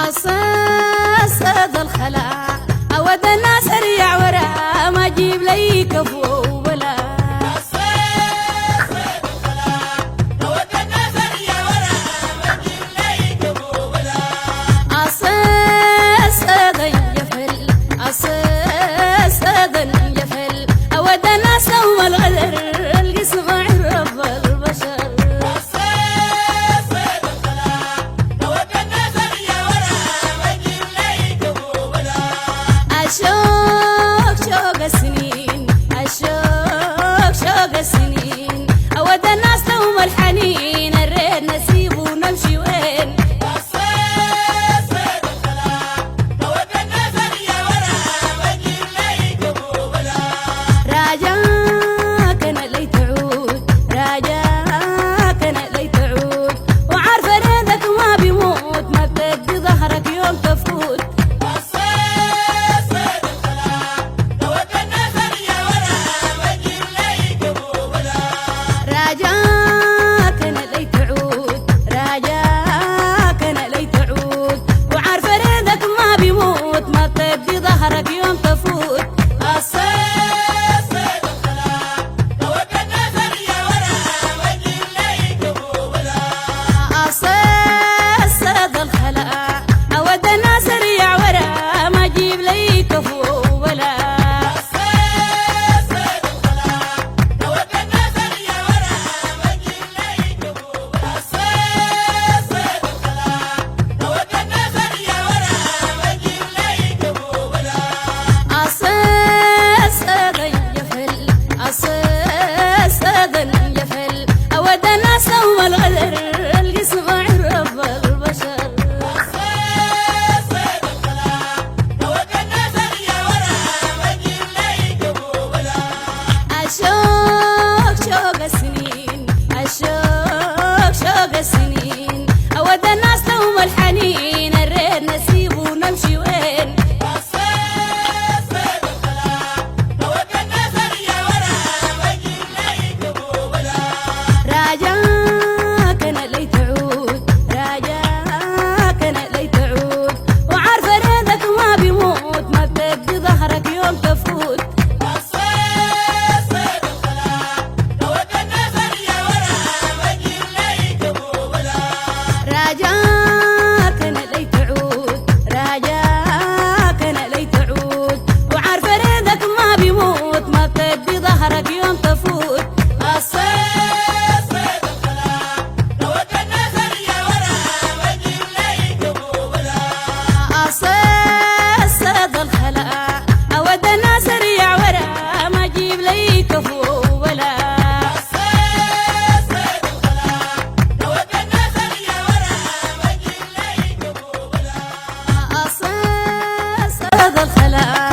أصاد الخلا أود الناس سريع ورا ما أجيب لي كفو ولا أصاد يفل أصاد يفل أود الناس لو الغدر القسم عرف البشر شوق السنين شوق السنين أود الناس لهم الحنين الريت نسيب ونمشي وين راجاك أنا لي تعود راجاك أنا لي تعود وعارفة ريدك ما بيموت ما بتدي ظهرك يوم تفوت راجاك أنا لي تعود راجاك أنا لي تعود وعارفة ريدك ما بيموت ما بتدي ظهرك يوم تفوت أصاد الخلا أود الناس سريع ورا ما أجيب لي كفو ولا أصاد يفل أصاد يفل أود الناس لهم الغدر القسم عرف البشر شوق السنين شوق السنين أود الناس لهم الحنين الريت نسيب ونمشي وين راجاك أنا لي تعود راجاك أنا لي تعود وعارفة ريدك ما بيموت ما بتدي ظهرك يوم تفوت راجاك أنا لي تعود راجاك أنا لي تعود وعارفة ريدك ما بيموت ما بتدي ظهرك يوم تفوت أصاد الخلا أود الناس سريع ورا ما أجيب لي كفو ولا أصاد الخلا